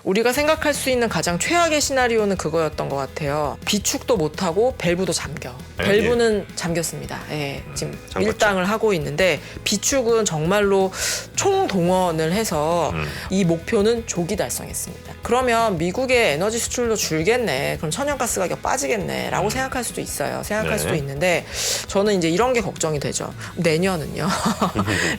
우리가 생각할 수 있는 가장 최악의 시나리오는 그거였던 것 같아요. 비축도 못하고 밸브도 잠겨. 밸브는 잠겼습니다. 예, 지금 잠갔죠. 밀당을 하고 있는데 비축은 정말로 총동원을 해서 이 목표는 조기 달성했습니다. 그러면 미국의 에너지 수출도 줄겠네. 그럼 천연가스 가격 빠지겠네. 라고 생각할 수도 있어요. 생각할 수도 있는데 저는 이제 이런 게 걱정이 되죠. 내년은요.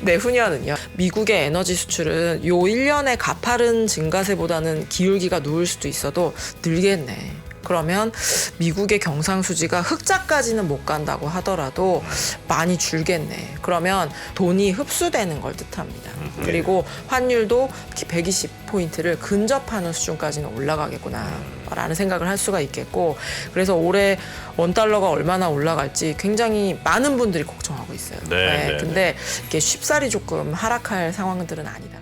내후년은요. 미국의 에너지 수출은 요 1년의 가파른 증가세보다는 기울기가 누울 수도 있어도 늘겠네. 그러면 미국의 경상수지가 흑자까지는 못 간다고 하더라도 많이 줄겠네. 그러면 돈이 흡수되는 걸 뜻합니다. 그리고 환율도 120포인트를 근접하는 수준까지는 올라가겠구나 라는 생각을 할 수가 있겠고, 그래서 올해 원달러가 얼마나 올라갈지 굉장히 많은 분들이 걱정하고 있어요. 네. 근데 이게 쉽사리 조금 하락할 상황들은 아니다.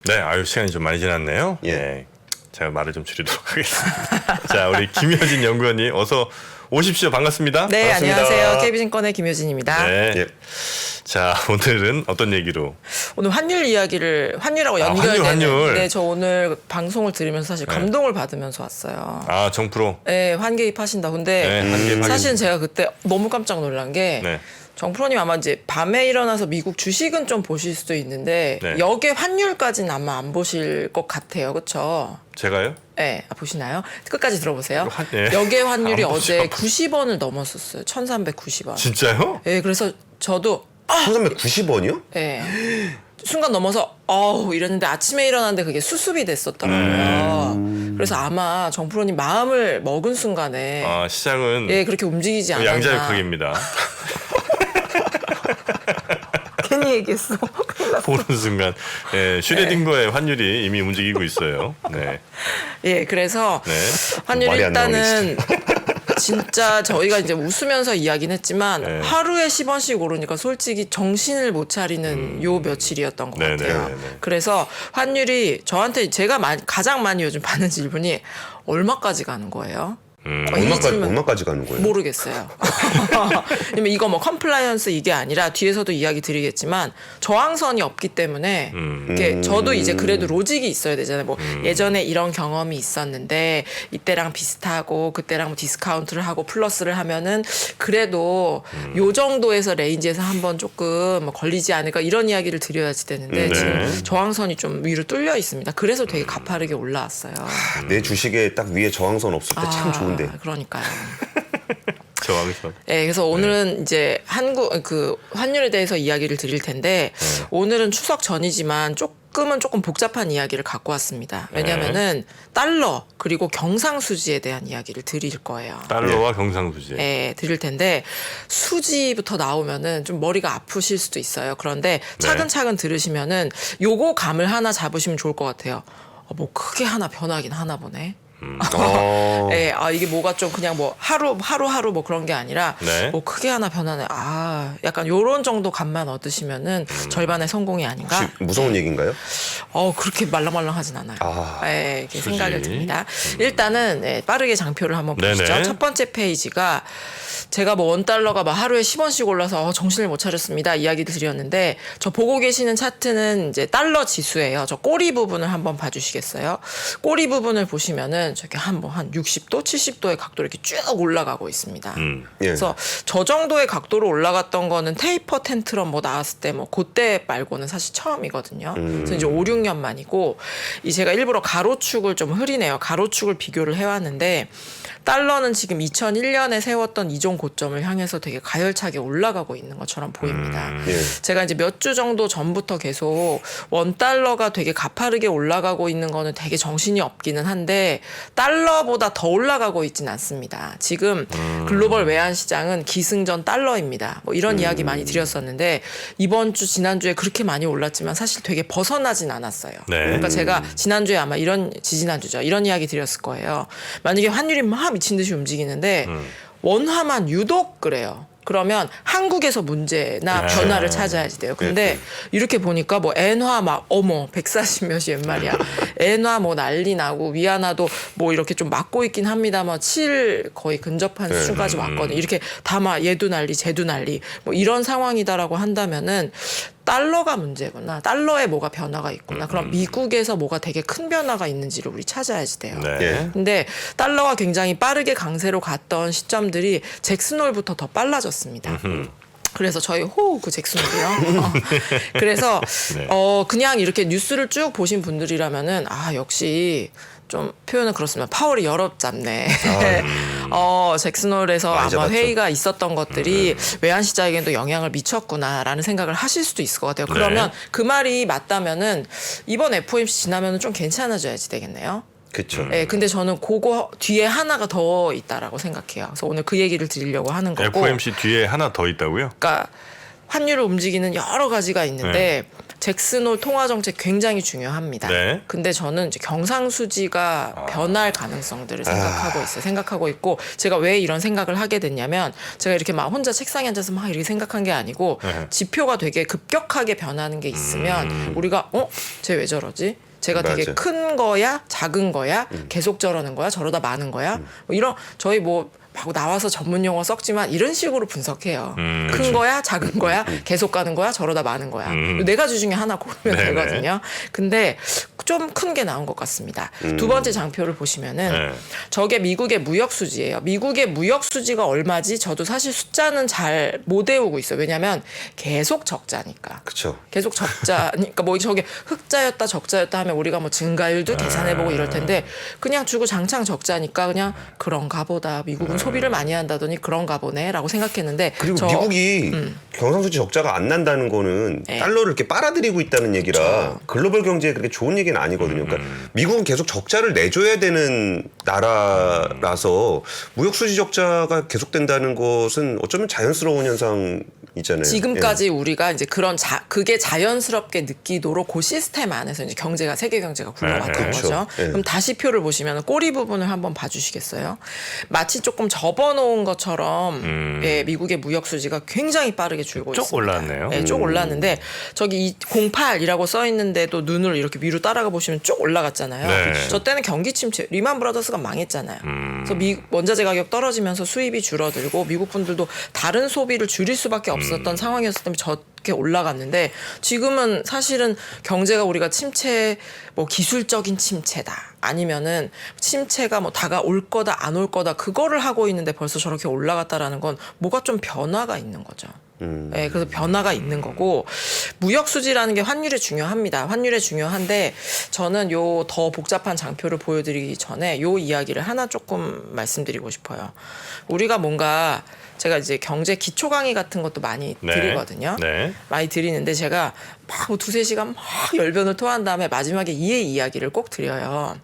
네, 아유 시간이 좀 많이 지났네요. 예. 네, 제가 말을 좀 줄이도록 하겠습니다. 자, 우리 김효진 연구원님 어서 오십시오. 반갑습니다. 네, 반갑습니다. 안녕하세요. KB증권의 김효진입니다. 네. 예. 자, 오늘은 어떤 얘기로? 오늘 환율하고 연결되는. 환율. 네, 저 오늘 방송을 들으면서 사실 감동을 받으면서 왔어요. 아, 정프로. 네, 환개입하신다. 근데 네, 환개입. 사실은 제가 그때 너무 깜짝 놀란 게 네. 정프로님 아마 이제 밤에 일어나서 미국 주식은 좀 보실 수도 있는데 네. 역의 환율까지는 아마 안 보실 것 같아요. 그렇죠? 제가요? 네, 보시나요? 끝까지 들어보세요. 네. 역의 환율이 안 어제 보죠. 90원을 넘었었어요. 1390원. 진짜요? 네, 그래서 저도 1390원이요? 네. 순간 넘어서 이랬는데 아침에 일어났는데 그게 수습이 됐었더라고요. 그래서 아마 정프로님 마음을 먹은 순간에 아, 시장은 예, 그렇게 움직이지 않았나. 양자역학입니다. 괜히 얘기했어. 보는 순간 예, 슈레딩거의 환율이 이미 움직이고 있어요. 네. 예, 그래서 네. 환율 말이 안 나오네, 일단은 진짜 저희가 이제 웃으면서 이야기는 했지만 네. 하루에 10원씩 오르니까 솔직히 정신을 못 차리는 요 며칠이었던 것 네, 같아요. 네, 네, 네. 그래서 환율이 저한테 제가 가장 많이 요즘 받는 질문이 얼마까지 가는 거예요? 얼마까지 가는 거예요? 모르겠어요. 왜냐면 이거 뭐 컴플라이언스 이게 아니라 뒤에서도 이야기 드리겠지만 저항선이 없기 때문에 이게 저도 이제 그래도 로직이 있어야 되잖아요. 뭐 예전에 이런 경험이 있었는데 이때랑 비슷하고 그때랑 뭐 디스카운트를 하고 플러스를 하면은 그래도 요 정도에서 레인지에서 한번 조금 뭐 걸리지 않을까 이런 이야기를 드려야지 되는데 네. 지금 저항선이 좀 위로 뚫려 있습니다. 그래서 되게 가파르게 올라왔어요. 내 주식에 딱 위에 저항선 없을 때 참 좋은데. 그러니까요. 저항선. 네, 그래서 오늘은 이제 환율에 대해서 이야기를 드릴 텐데 오늘은 추석 전이지만 조금 복잡한 이야기를 갖고 왔습니다. 왜냐면은 달러 그리고 경상수지에 대한 이야기를 드릴 거예요. 달러와 경상수지. 네, 드릴 텐데 수지부터 나오면은 좀 머리가 아프실 수도 있어요. 그런데 차근차근 들으시면은 요거 감을 하나 잡으시면 좋을 것 같아요. 뭐 크게 하나 변하긴 하나 보네. 네, 이게 뭐가 좀 그냥 뭐 하루 뭐 그런 게 아니라 네. 뭐 크게 하나 변하네. 약간 요런 정도 감만 얻으시면은 절반의 성공이 아닌가? 혹시 무서운 얘기인가요? 그렇게 말랑말랑하진 않아요. 네, 이렇게 수지. 생각이 듭니다. 일단은 빠르게 장표를 한번 보시죠. 네네. 첫 번째 페이지가 제가 뭐 원달러가 막 하루에 10원씩 올라서 정신을 못 차렸습니다. 이야기를 드렸는데 저 보고 계시는 차트는 이제 달러 지수예요. 저 꼬리 부분을 한번 봐주시겠어요? 꼬리 부분을 보시면은 저렇게 한 60도, 70도의 각도로 이렇게 쭉 올라가고 있습니다. 예. 그래서 저 정도의 각도로 올라갔던 거는 테이퍼 텐트럼 뭐 나왔을 때 뭐 그때 말고는 사실 처음이거든요. 그래서 이제 5, 6년 만이고 제가 일부러 가로축을 좀 흐리네요. 가로축을 비교를 해왔는데 달러는 지금 2001년에 세웠던 이종 고점을 향해서 되게 가열차게 올라가고 있는 것처럼 보입니다. 예. 제가 이제 몇 주 정도 전부터 계속 원달러가 되게 가파르게 올라가고 있는 거는 되게 정신이 없기는 한데 달러보다 더 올라가고 있진 않습니다. 지금 글로벌 외환 시장은 기승전 달러입니다. 뭐 이런 이야기 많이 드렸었는데 이번 주 지난주에 그렇게 많이 올랐지만 사실 되게 벗어나진 않았어요. 네. 그러니까 제가 지난주에 아마 지지난주죠. 이런 이야기 드렸을 거예요. 만약에 환율이 막 미친 듯이 움직이는데 원화만 유독 그래요. 그러면 한국에서 문제나 네. 변화를 찾아야지 돼요. 근데 이렇게 보니까 뭐 엔화 막 어머 140몇이 웬 말이야. 엔화 뭐 난리 나고 위안화도 뭐 이렇게 좀 막고 있긴 합니다만 7 거의 근접한 수준까지 왔거든요. 이렇게 다마 얘도 난리 쟤도 난리 뭐 이런 상황이다라고 한다면은 달러가 문제구나. 달러에 뭐가 변화가 있구나. 그럼 미국에서 뭐가 되게 큰 변화가 있는지를 우리 찾아야지 돼요. 네. 예. 근데 달러가 굉장히 빠르게 강세로 갔던 시점들이 잭슨홀부터 더 빨라졌습니다. 그래서 저희 그 잭슨홀이요. 그래서 네. 그냥 이렇게 뉴스를 쭉 보신 분들이라면은 역시 좀 표현은 그렇습니다. 파월이 여럿 잡네. 잭슨홀에서 많이 아마 잡았죠. 회의가 있었던 것들이 외환 시장에도 영향을 미쳤구나라는 생각을 하실 수도 있을 것 같아요. 그러면 그 말이 맞다면은 이번 FOMC 지나면은 좀 괜찮아져야지 되겠네요. 그렇죠. 네, 근데 저는 그거 뒤에 하나가 더 있다라고 생각해요. 그래서 오늘 그 얘기를 드리려고 하는 거고. FOMC 뒤에 하나 더 있다고요? 그러니까 환율을 움직이는 여러 가지가 있는데 잭슨홀 통화 정책 굉장히 중요합니다. 네. 근데 저는 이제 경상수지가 변할 가능성들을 생각하고 있어요. 생각하고 있고 제가 왜 이런 생각을 하게 됐냐면 제가 이렇게 막 혼자 책상에 앉아서 막 이렇게 생각한 게 아니고 지표가 되게 급격하게 변하는 게 있으면 우리가 쟤 왜 저러지? 제가 되게 맞아. 큰 거야, 작은 거야, 계속 저러는 거야, 저러다 마는 거야. 뭐 이런 저희 뭐 하고 나와서 전문 용어 썩지만 이런 식으로 분석해요. 큰 거야, 작은 거야, 계속 가는 거야, 저러다 마는 거야. 네 가지 중에 하나 고르면 네네. 되거든요. 근데 좀 큰 게 나온 것 같습니다. 두 번째 장표를 보시면은 저게 미국의 무역 수지예요. 미국의 무역 수지가 얼마지? 저도 사실 숫자는 잘 못 외우고 있어요. 왜냐하면 계속 적자니까. 그렇죠. 계속 적자니까 뭐 저게 흑자였다 적자였다 하면 우리가 뭐 증가율도 계산해보고 이럴 텐데 그냥 주고 장창 적자니까 그냥 그런가 보다. 미국은 소비를 많이 한다더니 그런가 보네라고 생각했는데 그리고 미국이 경상수지 적자가 안 난다는 거는 달러를 이렇게 빨아들이고 있다는 얘기라 글로벌 경제에 그렇게 좋은 얘기는 아니거든요. 그러니까 미국은 계속 적자를 내줘야 되는 나라라서 무역 수지 적자가 계속된다는 것은 어쩌면 자연스러운 현상이잖아요. 지금까지 우리가 이제 그게 자연스럽게 느끼도록 그 시스템 안에서 이제 경제가 세계 경제가 굴러왔던 그렇죠. 거죠. 예. 그럼 다시 표를 보시면 꼬리 부분을 한번 봐주시겠어요? 마치 조금 접어놓은 것처럼 미국의 무역 수지가 굉장히 빠르게 줄고 쭉 있습니다. 올랐네요. 네, 쭉 올랐는데 저기 08이라고 써 있는데도 눈을 이렇게 위로 따라가 보시면 쭉 올라갔잖아요. 네. 저 때는 경기 침체, 리만 브라더스가 망했잖아요. 그래서 원자재 가격 떨어지면서 수입이 줄어들고 미국 분들도 다른 소비를 줄일 수밖에 없었던 상황이었기 때문에 저렇게 올라갔는데 지금은 사실은 경제가 우리가 침체, 뭐 기술적인 침체다. 아니면은 침체가 뭐 다가올 거다 안 올 거다 그거를 하고 있는데 벌써 저렇게 올라갔다라는 건 뭐가 좀 변화가 있는 거죠. 네, 그래서 변화가 있는 거고 무역 수지라는 게 환율에 중요합니다. 환율에 중요한데 저는 요 더 복잡한 장표를 보여드리기 전에 요 이야기를 하나 조금 말씀드리고 싶어요. 우리가 뭔가 제가 이제 경제 기초 강의 같은 것도 많이 드리거든요. 네. 많이 드리는데 제가 막 2-3시간 막 열변을 토한 다음에 마지막에 이야기를 꼭 드려요.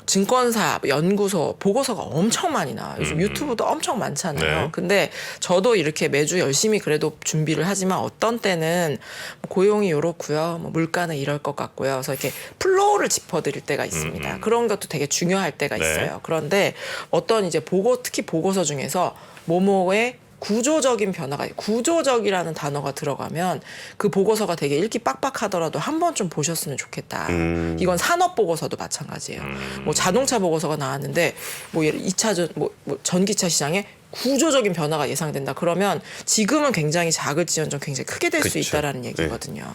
증권사, 연구소, 보고서가 엄청 많이 나와요. 요즘 유튜브도 엄청 많잖아요. 네. 근데 저도 이렇게 매주 열심히 그래도 준비를 하지만 어떤 때는 고용이 요렇고요. 뭐 물가는 이럴 것 같고요. 그래서 이렇게 플로우를 짚어드릴 때가 있습니다. 그런 것도 되게 중요할 때가 있어요. 그런데 어떤 이제 특히 보고서 중에서 모모의 구조적인 변화가 구조적이라는 단어가 들어가면 그 보고서가 되게 읽기 빡빡하더라도 한 번 좀 보셨으면 좋겠다. 이건 산업 보고서도 마찬가지예요. 뭐 자동차 보고서가 나왔는데 뭐 2차 뭐 전기차 시장에 구조적인 변화가 예상된다. 그러면 지금은 굉장히 작을지언정 굉장히 크게 될 수 그쵸. 있다라는 얘기거든요.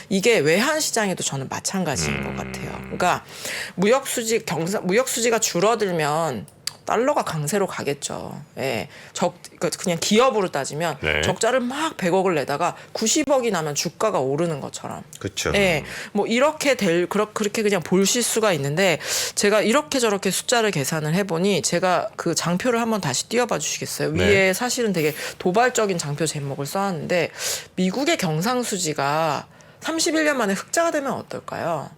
이게 외환 시장에도 저는 마찬가지인 것 같아요. 그러니까 무역 수지가 줄어들면 달러가 강세로 가겠죠. 예. 그냥 기업으로 따지면 적자를 막 100억을 내다가 90억이 나면 주가가 오르는 것처럼. 그렇죠. 예. 뭐 이렇게 그렇게 그냥 보실 수가 있는데 제가 이렇게 저렇게 숫자를 계산을 해보니 제가 그 장표를 한번 다시 띄워봐 주시겠어요? 위에 사실은 되게 도발적인 장표 제목을 써왔는데 미국의 경상수지가 31년 만에 흑자가 되면 어떨까요?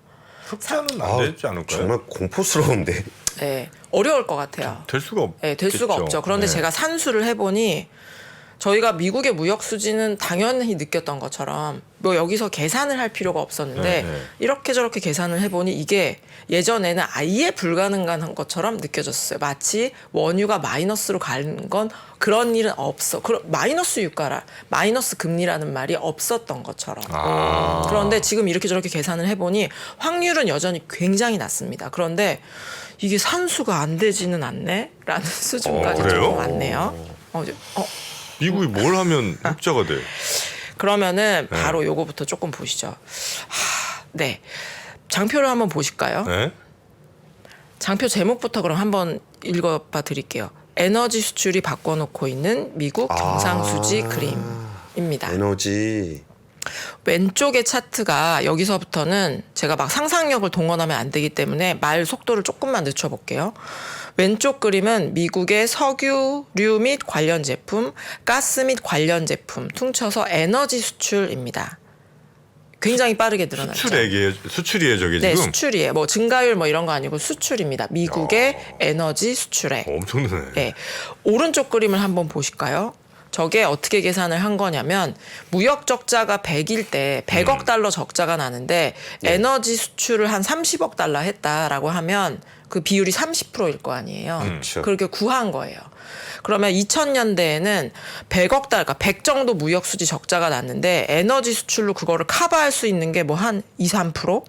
흑자는 안 되지 않을까요? 정말 공포스러운데. 네, 어려울 것 같아요. 될 수가 없. 네, 될 수가 없죠. 그런데 제가 산수를 해보니 저희가 미국의 무역 수지는 당연히 느꼈던 것처럼 뭐 여기서 계산을 할 필요가 없었는데 이렇게 저렇게 계산을 해보니 이게 예전에는 아예 불가능한 것처럼 느껴졌어요. 마치 원유가 마이너스로 가는 건 그런 일은 없어. 마이너스 유가라, 마이너스 금리라는 말이 없었던 것처럼. 그런데 지금 이렇게 저렇게 계산을 해보니 확률은 여전히 굉장히 낮습니다. 그런데 이게 산수가 안 되지는 않네? 라는 수준까지 조금 왔네요. 미국이 뭘 하면 흑자가 돼? 그러면은 바로 요거부터 조금 보시죠. 네. 장표를 한번 보실까요? 네? 장표 제목부터 그럼 한번 읽어봐 드릴게요. 에너지 수출이 바꿔놓고 있는 미국 경상수지 그림입니다. 에너지. 왼쪽의 차트가 여기서부터는 제가 막 상상력을 동원하면 안 되기 때문에 말 속도를 조금만 늦춰볼게요. 왼쪽 그림은 미국의 석유류 및 관련 제품, 가스 및 관련 제품, 퉁쳐서 에너지 수출입니다. 굉장히 빠르게 늘어났죠. 수출이에요, 저게 네, 지금? 수출이에요. 뭐 증가율 뭐 이런 거 아니고 수출입니다. 미국의 에너지 수출액. 엄청 느네. 네. 오른쪽 그림을 한번 보실까요? 저게 어떻게 계산을 한 거냐면 무역 적자가 100일 때 100억 달러 적자가 나는데 에너지 수출을 한 30억 달러 했다라고 하면 그 비율이 30%일 거 아니에요. 그렇죠. 그렇게 구한 거예요. 그러면 2000년대에는 100억 달러, 그러니까 100 정도 무역 수지 적자가 났는데 에너지 수출로 그거를 커버할 수 있는 게 뭐 한 2, 3%?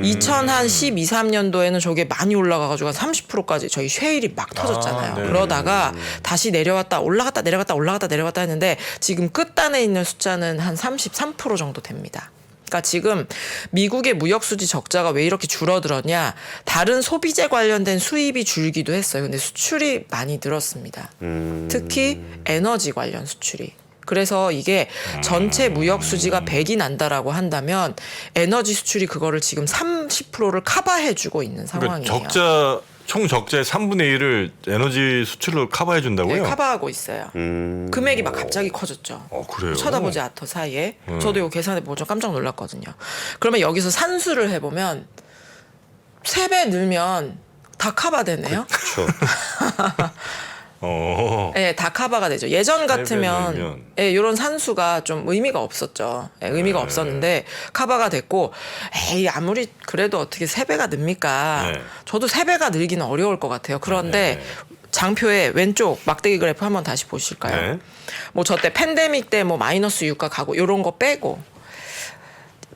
2012, 13년도에는 저게 많이 올라가가지고 한 30%까지 저희 쉐일이 막 터졌잖아요. 네. 그러다가 다시 내려왔다 올라갔다 내려갔다 올라갔다 내려갔다 했는데 지금 끝단에 있는 숫자는 한 33% 정도 됩니다. 그러니까 지금 미국의 무역 수지 적자가 왜 이렇게 줄어들었냐? 다른 소비재 관련된 수입이 줄기도 했어요. 근데 수출이 많이 늘었습니다. 특히 에너지 관련 수출이. 그래서 이게 전체 무역 수지가 100이 난다라고 한다면 에너지 수출이 그거를 지금 30%를 커버해주고 있는 상황이에요. 그러니까 총 적자의 3분의 1을 에너지 수출로 커버해 준다고요? 네, 커버하고 있어요. 금액이 막 갑자기 커졌죠. 그래요? 쳐다보지 않던 사이에. 저도 이거 계산해보고 좀 깜짝 놀랐거든요. 그러면 여기서 산수를 해보면 3배 늘면 다 커버되네요. 그렇죠. 네, 다 커버가 되죠. 예전 같으면 네, 이런 산수가 좀 의미가 없었죠. 네, 의미가 없었는데 커버가 됐고 에이 아무리 그래도 어떻게 3배가 늡니까. 네. 저도 3배가 늘기는 어려울 것 같아요. 그런데 장표의 왼쪽 막대기 그래프 한번 다시 보실까요? 네. 뭐 저 때 팬데믹 때 뭐 마이너스 유가 가고 이런 거 빼고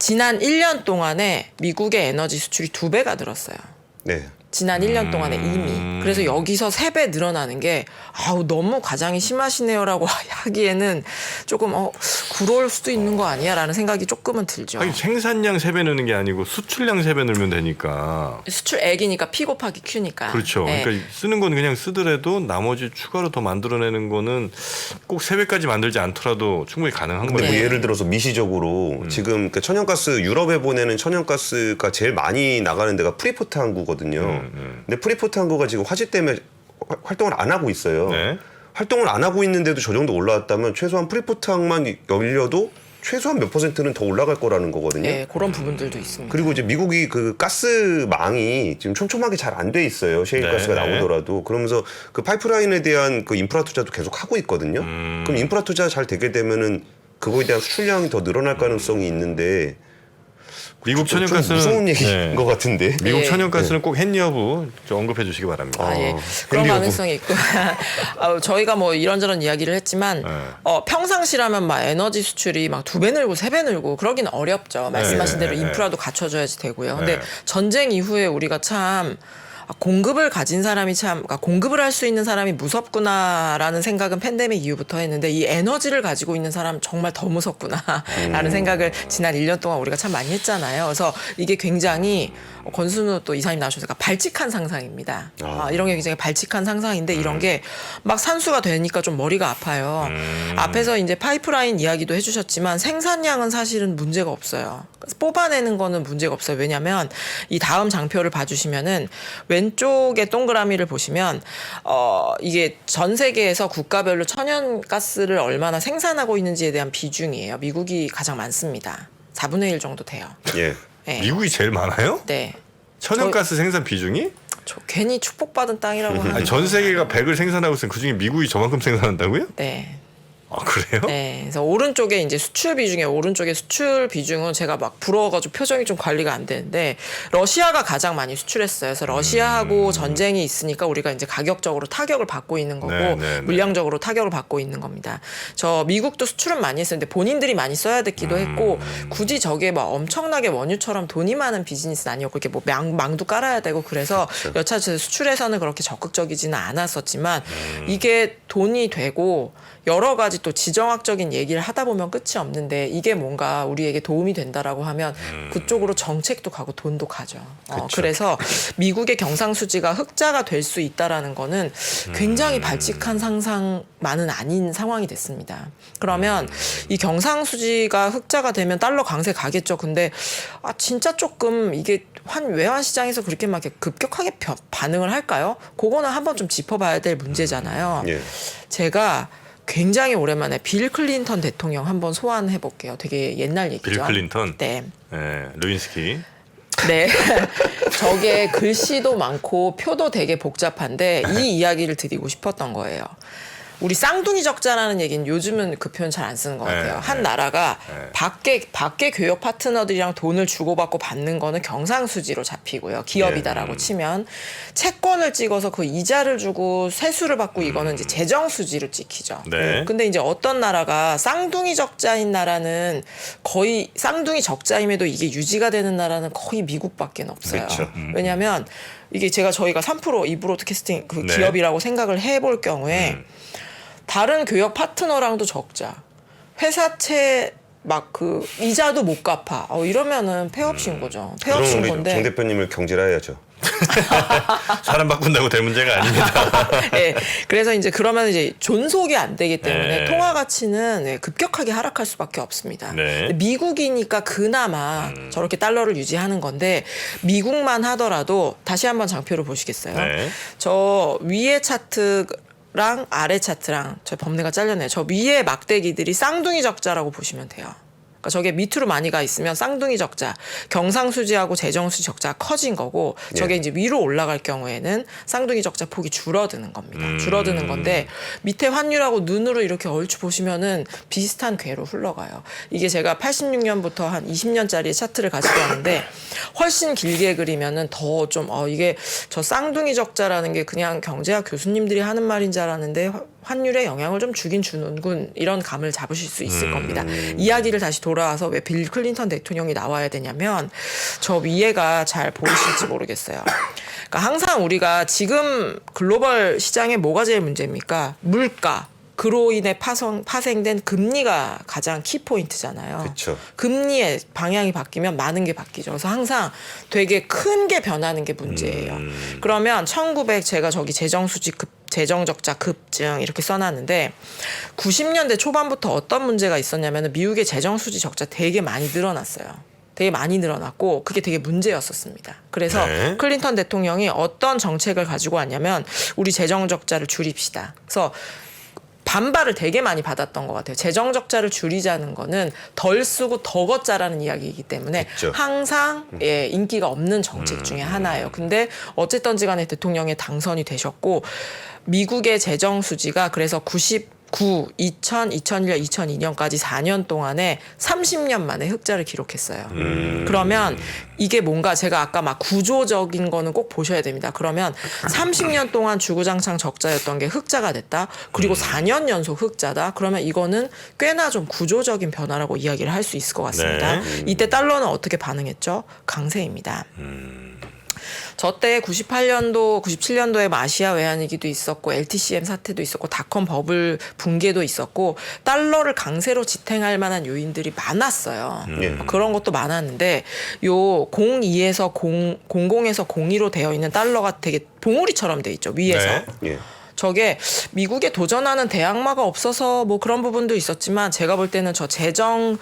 지난 1년 동안에 미국의 에너지 수출이 2배가 늘었어요. 네. 지난 1년 동안에 이미. 그래서 여기서 3배 늘어나는 게 아우 너무 과장이 심하시네요라고 하기에는 조금 그럴 수도 있는 거 아니야 라는 생각이 조금은 들죠. 아니, 생산량 3배 느는 게 아니고 수출량 3배 늘면 되니까. 수출액이니까 P 곱하기 Q니까. 그렇죠. 네. 그러니까 쓰는 건 그냥 쓰더라도 나머지 추가로 더 만들어내는 거는 꼭 3배까지 만들지 않더라도 충분히 가능한 근데 거예요. 뭐 예를 들어서 미시적으로 지금 그 천연가스 유럽에 보내는 천연가스가 제일 많이 나가는 데가 프리포트 항구거든요. 근데 프리포트 항구가 지금 화재 때문에 활동을 안 하고 있어요. 네. 활동을 안 하고 있는데도 저 정도 올라왔다면 최소한 프리포트 항만 열려도 최소한 몇 %는 더 올라갈 거라는 거거든요. 네, 그런 부분들도 있습니다. 그리고 이제 미국이 그 가스망이 지금 촘촘하게 잘 안 돼 있어요. 셰일 네, 가스가 네. 나오더라도. 그러면서 그 파이프라인에 대한 그 인프라 투자도 계속 하고 있거든요. 그럼 인프라 투자 잘 되게 되면은 그거에 대한 수출량이 더 늘어날 가능성이 있는데 미국 좀 천연가스는 무서운 얘기인 네. 것 같은데. 미국 네. 천연가스는 꼭 헨리 여부 좀 언급해 주시기 바랍니다. 아, 예. 그런 헨리 가능성이 있고. 저희가 뭐 이런저런 이야기를 했지만, 평상시라면 막 에너지 수출이 막 2배 늘고 3배 늘고 그러기는 어렵죠. 말씀하신 대로 인프라도 갖춰줘야지 되고요. 근데 전쟁 이후에 우리가 참 공급을 가진 사람이 그러니까 공급을 할 수 있는 사람이 무섭구나라는 생각은 팬데믹 이후부터 했는데 이 에너지를 가지고 있는 사람 정말 더 무섭구나라는 생각을 지난 1년 동안 우리가 참 많이 했잖아요. 그래서 이게 굉장히 권순우 또 이사님 나오셨으니까 발칙한 상상입니다. 이런 게 굉장히 발칙한 상상인데 이런 게 막 산수가 되니까 좀 머리가 아파요. 앞에서 이제 파이프라인 이야기도 해주셨지만 생산량은 사실은 문제가 없어요. 뽑아내는 거는 문제가 없어요. 왜냐하면 이 다음 장표를 봐주시면은 왼쪽에 동그라미를 보시면 이게 전 세계에서 국가별로 천연가스를 얼마나 생산하고 있는지에 대한 비중이에요. 미국이 가장 많습니다. 4분의 1 정도 돼요. 예. 네. 미국이 제일 많아요? 네. 천연가스 생산 비중이? 저 괜히 축복받은 땅이라고 하는. 아니, 전 세계가 100을 생산하고 있으면 그중에 미국이 저만큼 생산한다고요? 네. 아, 그래요? 네, 그래서 오른쪽에 이제 수출 비중에 오른쪽에 수출 비중은 제가 막 부러워가지고 표정이 좀 관리가 안 되는데 러시아가 가장 많이 수출했어요. 그래서 러시아하고 전쟁이 있으니까 우리가 이제 가격적으로 타격을 받고 있는 거고 물량적으로 타격을 받고 있는 겁니다. 저 미국도 수출은 많이 했었는데 본인들이 많이 써야 됐기도 했고 굳이 저게 막 엄청나게 원유처럼 돈이 많은 비즈니스는 아니었고 이렇게 뭐 망도 깔아야 되고 그래서 여차 수출에서는 그렇게 적극적이지는 않았었지만 이게 돈이 되고 여러 가지 또 지정학적인 얘기를 하다 보면 끝이 없는데 이게 뭔가 우리에게 도움이 된다라고 하면 그쪽으로 정책도 가고 돈도 가죠. 그래서 미국의 경상수지가 흑자가 될 수 있다라는 거는 굉장히 발칙한 상상만은 아닌 상황이 됐습니다. 그러면 이 경상수지가 흑자가 되면 달러 강세 가겠죠. 근데 진짜 조금 이게 외환 시장에서 그렇게 막 급격하게 반응을 할까요? 그거는 한번 좀 짚어봐야 될 문제잖아요. 예. 제가 굉장히 오랜만에 빌 클린턴 대통령 한번 소환해 볼게요. 되게 옛날 얘기죠. 빌 클린턴? 네. 네, 루인스키. 네. 저게 글씨도 많고 표도 되게 복잡한데 이 이야기를 드리고 싶었던 거예요. 우리 쌍둥이 적자라는 얘기는 요즘은 그 표현 잘 안 쓰는 것 같아요. 한 나라가 밖에 교역 파트너들이랑 돈을 주고받고 받는 거는 경상수지로 잡히고요. 기업이다라고 치면 채권을 찍어서 그 이자를 주고 세수를 받고 이거는 이제 재정수지로 찍히죠. 네. 근데 이제 어떤 나라가 쌍둥이 적자인 나라는 거의 쌍둥이 적자임에도 이게 유지가 되는 나라는 거의 미국밖에 없어요. 그렇죠. 왜냐하면 이게 저희가 3% 이브로드캐스팅 그 기업이라고 생각을 해볼 경우에 다른 교역 파트너랑도 적자. 회사채 막 그 이자도 못 갚아. 이러면은 폐업신 거죠. 그럼 폐업신 우리 건데. 정 대표님을 경질해야죠. 사람 바꾼다고 될 문제가 아닙니다. 네, 그래서 이제 그러면 이제 존속이 안 되기 때문에 네. 통화 가치는 급격하게 하락할 수밖에 없습니다. 네. 미국이니까 그나마 저렇게 달러를 유지하는 건데 미국만 하더라도 다시 한번 장표를 보시겠어요? 네. 저 위에 차트랑 아래 차트랑 저 범례가 잘렸네요. 저 위에 막대기들이 쌍둥이 적자라고 보시면 돼요. 그러니까 저게 밑으로 많이 가 있으면 쌍둥이 적자, 경상수지하고 재정수지 적자가 커진 거고 저게 이제 위로 올라갈 경우에는 쌍둥이 적자 폭이 줄어드는 겁니다. 줄어드는 건데 밑에 환율하고 눈으로 이렇게 얼추 보시면은 비슷한 궤로 흘러가요. 이게 제가 86년부터 한 20년짜리 차트를 가지고 왔는데 훨씬 길게 그리면은 더 좀 이게 저 쌍둥이 적자라는 게 그냥 경제학 교수님들이 하는 말인 줄 알았는데 환율에 영향을 좀 주긴 주는군 이런 감을 잡으실 수 있을 겁니다. 이야기를 다시 돌아와서 왜 빌 클린턴 대통령이 나와야 되냐면 저 위에가 잘 보이실지 모르겠어요. 그러니까 항상 우리가 지금 글로벌 시장에 뭐가 제일 문제입니까? 물가. 그로 인해 파생된 금리가 가장 키포인트잖아요. 그쵸. 금리의 방향이 바뀌면 많은 게 바뀌죠. 그래서 항상 되게 큰 게 변하는 게 문제예요. 그러면 제가 저기 재정수지 재정적자 급증 이렇게 써놨는데 90년대 초반부터 어떤 문제가 있었냐면 미국의 재정수지 적자 되게 많이 늘어났어요. 되게 많이 늘어났고 그게 되게 문제였었습니다. 그래서 클린턴 대통령이 어떤 정책을 가지고 왔냐면 우리 재정적자를 줄입시다. 그래서 반발을 되게 많이 받았던 것 같아요. 재정적자를 줄이자는 거는 덜 쓰고 더 걷자라는 이야기이기 때문에 그렇죠. 항상 인기가 없는 정책 중에 하나예요. 근데 어쨌든지 간에 대통령에 당선이 되셨고 미국의 재정 수지가 그래서 2000, 2001, 2002년까지 4년 동안에 30년 만에 흑자를 기록했어요. 그러면 이게 뭔가 제가 아까 막 구조적인 거는 꼭 보셔야 됩니다. 그러면 30년 동안 주구장창 적자였던 게 흑자가 됐다. 그리고 4년 연속 흑자다. 그러면 이거는 꽤나 좀 구조적인 변화라고 이야기를 할 수 있을 것 같습니다. 이때 달러는 어떻게 반응했죠? 강세입니다. 저 때 98년도, 97년도에 아시아 외환위기도 있었고 LTCM 사태도 있었고 닷컴 버블 붕괴도 있었고 달러를 강세로 지탱할 만한 요인들이 많았어요. 그런 것도 많았는데 요 02에서 00에서 02로 되어 있는 달러가 되게 봉우리처럼 돼 있죠. 위에서. 저게 미국에 도전하는 대항마가 없어서 뭐 그런 부분도 있었지만 제가 볼 때는 저 재정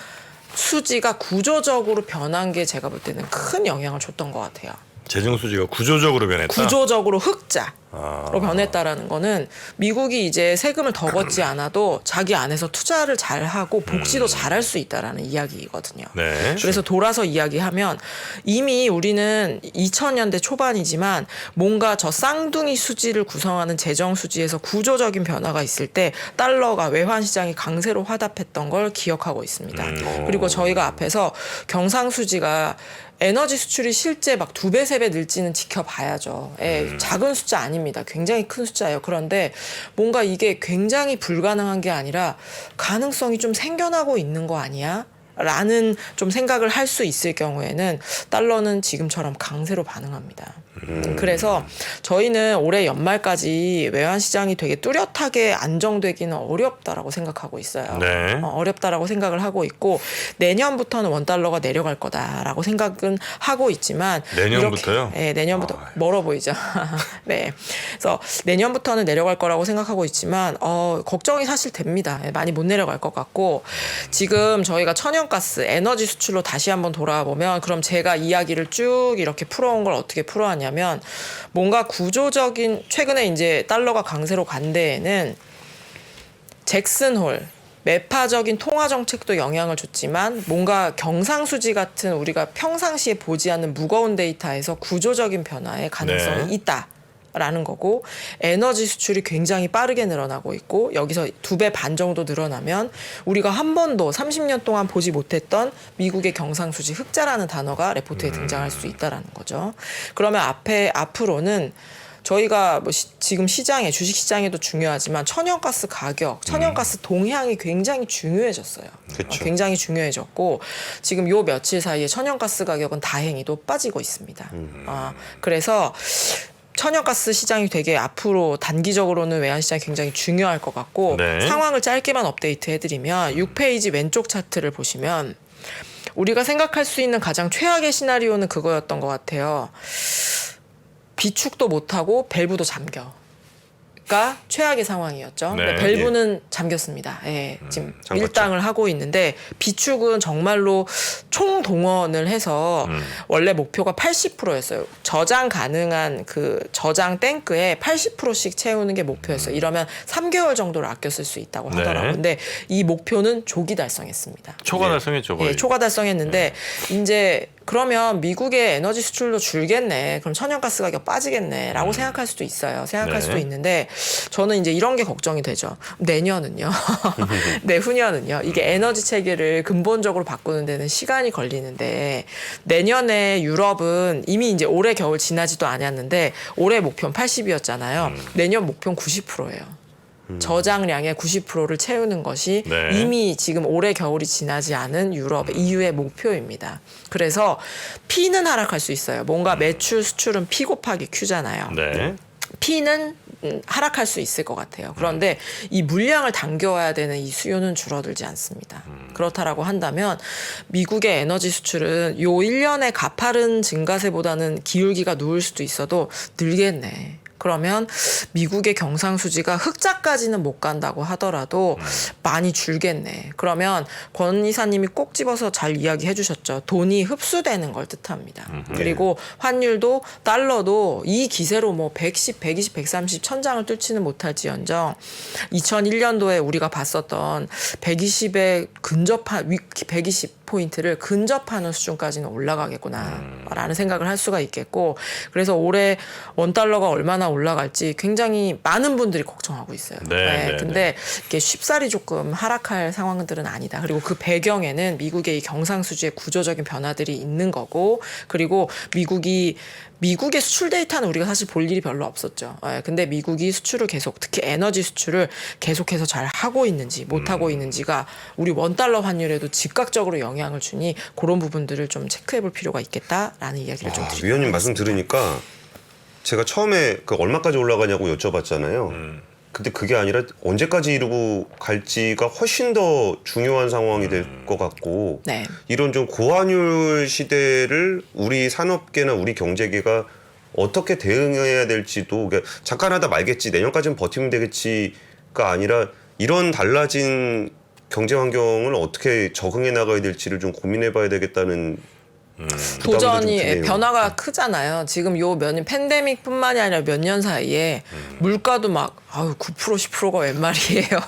수지가 구조적으로 변한 게 제가 볼 때는 큰 영향을 줬던 것 같아요. 재정 수지가 구조적으로 변했다. 구조적으로 흑자. 변했다라는 거는 미국이 이제 세금을 더 걷지 않아도 자기 안에서 투자를 잘하고 복지도 잘할 수 있다라는 이야기거든요. 네. 그래서 돌아서 이야기하면 이미 우리는 2000년대 초반이지만 뭔가 저 쌍둥이 수지를 구성하는 재정 수지에서 구조적인 변화가 있을 때 달러가 외환 시장이 강세로 화답했던 걸 기억하고 있습니다. 그리고 저희가 앞에서 경상수지가 에너지 수출이 실제 막 2배, 3배 늘지는 지켜봐야죠. 작은 숫자 아닙니다. 굉장히 큰 숫자예요. 그런데 뭔가 이게 굉장히 불가능한 게 아니라 가능성이 좀 생겨나고 있는 거 아니야? 라는 좀 생각을 할 수 있을 경우에는 달러는 지금처럼 강세로 반응합니다. 그래서 저희는 올해 연말까지 외환시장이 되게 뚜렷하게 안정되기는 어렵다라고 생각하고 있어요. 네. 어렵다라고 생각을 하고 있고 내년부터는 원달러가 내려갈 거다라고 생각은 하고 있지만 내년부터요? 네, 내년부터 멀어 보이죠. 네, 그래서 내년부터는 내려갈 거라고 생각하고 있지만 걱정이 사실 됩니다. 많이 못 내려갈 것 같고 지금 저희가 천연가스 에너지 수출로 다시 한번 돌아보면 그럼 제가 이야기를 쭉 이렇게 풀어온 걸 어떻게 풀어왔냐면 뭔가 구조적인 최근에 이제 달러가 강세로 간 데에는 잭슨 홀 매파적인 통화 정책도 영향을 줬지만 뭔가 경상수지 같은 우리가 평상시에 보지 않는 무거운 데이터에서 구조적인 변화의 가능성이 있다라는 거고 에너지 수출이 굉장히 빠르게 늘어나고 있고 여기서 2배 반 정도 늘어나면 우리가 한 번도 30년 동안 보지 못했던 미국의 경상수지 흑자라는 단어가 레포트에 등장할 수 있다라는 거죠. 그러면 앞으로는 저희가 뭐 지금 시장에 주식시장에도 중요하지만 천연가스 가격, 천연가스 동향이 굉장히 중요해졌어요. 그쵸. 굉장히 중요해졌고 지금 요 며칠 사이에 천연가스 가격은 다행히도 빠지고 있습니다. 그래서 천연가스 시장이 되게 앞으로 단기적으로는 외환시장이 굉장히 중요할 것 같고 네. 상황을 짧게만 업데이트 해드리면 6페이지 왼쪽 차트를 보시면 우리가 생각할 수 있는 가장 최악의 시나리오는 그거였던 것 같아요. 비축도 못하고 밸브도 잠겨가 최악의 상황이었죠. 네. 근데 밸브는 잠겼습니다. 예, 지금 잠갔죠. 밀당을 하고 있는데 비축은 정말로 총동원을 해서 원래 목표가 80%였어요. 저장 가능한 그 저장 탱크에 80%씩 채우는 게 목표였어요. 이러면 3개월 정도를 아껴 쓸 수 있다고 하더라고요. 네. 근데 이 목표는 조기 달성했습니다. 초과 달성했죠, 거의. 예, 초과 달성했는데 이제 그러면 미국의 에너지 수출도 줄겠네. 그럼 천연가스 가격 빠지겠네라고 생각할 수도 있어요. 생각할 네. 수도 있는데 저는 이제 이런 게 걱정이 되죠. 내년은요. 내후년은요. 이게 에너지 체계를 근본적으로 바꾸는 데는 시간이 걸리는데 내년에 유럽은 이미 이제 올해 겨울 지나지도 않았는데 올해 목표는 80이었잖아요. 내년 목표는 90%예요. 저장량의 90%를 채우는 것이 네. 이미 지금 올해 겨울이 지나지 않은 유럽, EU의 목표입니다. 그래서 P는 하락할 수 있어요. 뭔가 매출, 수출은 P 곱하기 Q잖아요. 네. P는 하락할 수 있을 것 같아요. 그런데 이 물량을 당겨와야 되는 이 수요는 줄어들지 않습니다. 그렇다라고 한다면 미국의 에너지 수출은 요 1년의 가파른 증가세보다는 기울기가 누울 수도 있어도 늘겠네. 그러면 미국의 경상수지가 흑자까지는 못 간다고 하더라도 많이 줄겠네. 그러면 권 이사님이 꼭 집어서 잘 이야기해 주셨죠. 돈이 흡수되는 걸 뜻합니다. 그리고 환율도 달러도 이 기세로 뭐 110, 120, 130 천장을 뚫지는 못할지언정 2001년도에 우리가 봤었던 120에 근접한 120포인트를 근접하는 수준까지는 올라가겠구나라는 생각을 할 수가 있겠고 그래서 올해 원달러가 얼마나 올라갈지 굉장히 많은 분들이 걱정하고 있어요. 네. 근데 이게 쉽사리 조금 하락할 상황들은 아니다. 그리고 그 배경에는 미국의 이 경상수지의 구조적인 변화들이 있는 거고 그리고 미국의 수출 데이터는 우리가 사실 볼 일이 별로 없었죠. 근데 미국이 수출을 계속 특히 에너지 수출을 계속해서 잘 하고 있는지 못 하고 있는지가 우리 원달러 환율에도 즉각적으로 영향을 주니 그런 부분들을 좀 체크해 볼 필요가 있겠다라는 이야기를 좀 드리고 위원님 말씀 들으니까 제가 처음에 그 얼마까지 올라가냐고 여쭤봤잖아요. 근데 그게 아니라 언제까지 이루고 갈지가 훨씬 더 중요한 상황이 될 것 같고 네. 이런 좀 고환율 시대를 우리 산업계나 우리 경제계가 어떻게 대응해야 될지도 그러니까 잠깐 하다 말겠지 내년까지는 버티면 되겠지가 아니라 이런 달라진 경제 환경을 어떻게 적응해 나가야 될지를 좀 고민해 봐야 되겠다는 도전이 좀 드네요. 변화가 크잖아요. 지금 요 몇 년 팬데믹뿐만이 아니라 몇 년 사이에 물가도 막 9% 10%가 웬 말이에요.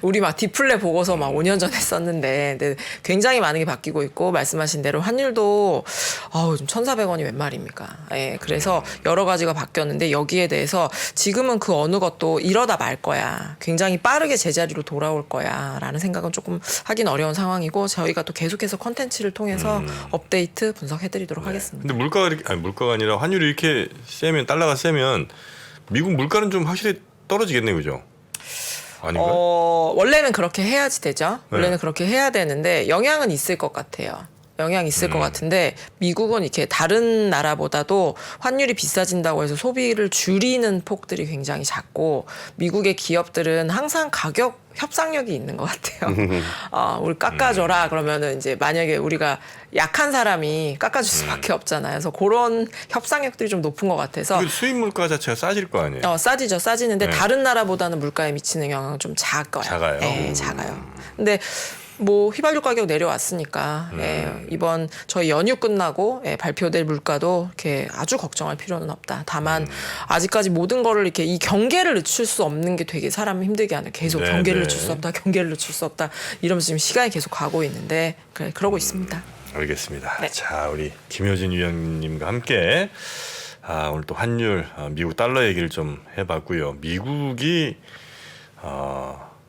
우리 막 디플레 보고서 막 5년 전에 썼는데 근데 굉장히 많은 게 바뀌고 있고 말씀하신 대로 환율도 좀 1,400원이 웬 말입니까? 예, 그래서 여러 가지가 바뀌었는데 여기에 대해서 지금은 그 어느 것도 이러다 말 거야. 굉장히 빠르게 제자리로 돌아올 거야라는 생각은 조금 하긴 어려운 상황이고 저희가 또 계속해서 콘텐츠를 통해서 업데이트 분석해드리도록 하겠습니다. 근데 물가가 아니라 환율이 이렇게 세면 달러가 세면 미국 물가는 좀 확실히 떨어지겠네요, 그죠? 아닌가? 원래는 그렇게 해야지 되죠. 원래는 네. 그렇게 해야 되는데 영향은 있을 것 같아요. 영향이 있을 것 같은데 미국은 이렇게 다른 나라보다도 환율이 비싸진다고 해서 소비를 줄이는 폭들이 굉장히 작고 미국의 기업들은 항상 가격 협상력이 있는 것 같아요. 우리 깎아줘라 그러면은 이제 만약에 우리가 약한 사람이 깎아줄 수밖에 없잖아요. 그래서 그런 협상력들이 좀 높은 것 같아서 그 수입 물가 자체가 싸질 거 아니에요? 싸지죠. 싸지는데 네. 다른 나라보다는 물가에 미치는 영향은 좀 작아요. 작아요? 네, 작아요. 근데 뭐 휘발유 가격 내려왔으니까 이번 저희 연휴 끝나고 발표될 물가도 이렇게 아주 걱정할 필요는 없다. 다만 아직까지 모든 거를 이렇게 이 경계를 늦출 수 없는 게 되게 사람 힘들게 하는 계속 네, 경계를 네. 늦출 수 없다. 경계를 늦출 수 없다. 이러면서 지금 시간이 계속 가고 있는데 그러고 있습니다. 알겠습니다. 네. 자, 우리 김효진 위원님과 함께 오늘 또 환율, 미국 달러 얘기를 좀 해봤고요. 미국이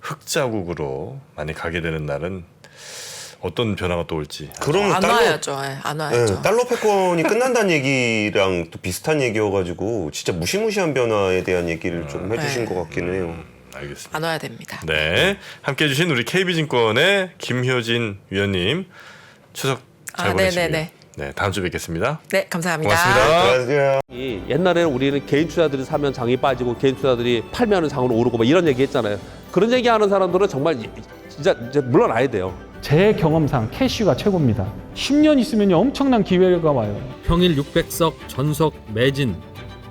흑자국으로 많이 가게 되는 날은 어떤 변화가 또 올지. 그러면 안 와야죠. 안 와야죠. 달러 패권이 끝난다는 얘기랑 또 비슷한 얘기여가지고 진짜 무시무시한 변화에 대한 얘기를 좀 해주신 것 같기는 해요. 알겠습니다. 안 와야 됩니다. 네, 함께해 주신 우리 KB증권의 김효진 위원님 추석 잘 보내시고요. 네네네. 네, 다음 주에 뵙겠습니다. 네, 감사합니다. 고맙습니다. 안녕하세요. 옛날에는 우리는 개인 투자들이 사면 장이 빠지고 개인 투자들이 팔면은 장은 오르고 막 이런 얘기 했잖아요. 그런 얘기 하는 사람들은 정말 진짜 물러나야 돼요. 제 경험상 캐시가 최고입니다. 10년 있으면 엄청난 기회가 와요. 평일 600석 전석 매진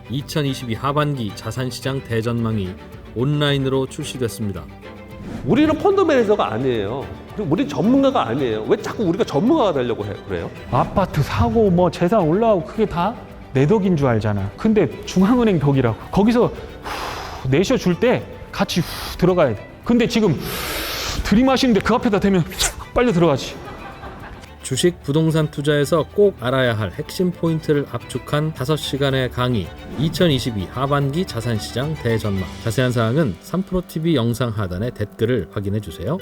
2022 하반기 자산시장 대전망이 온라인으로 출시됐습니다. 우리는 펀드 매니저가 아니에요. 그리고 우리는 전문가가 아니에요. 왜 자꾸 우리가 전문가가 되려고 그래요? 아파트 사고 뭐 재산 올라가고 그게 다 내 덕인 줄 알잖아. 근데 중앙은행 덕이라고. 거기서 내쉬어줄 때 같이 들어가야 돼. 근데 지금 들이마시는데 그 앞에다 대면 빨리 들어가지. 주식 부동산 투자에서 꼭 알아야 할 핵심 포인트를 압축한 5시간의 강의 2022 하반기 자산시장 대전망. 자세한 사항은 3프로TV 영상 하단의 댓글을 확인해 주세요.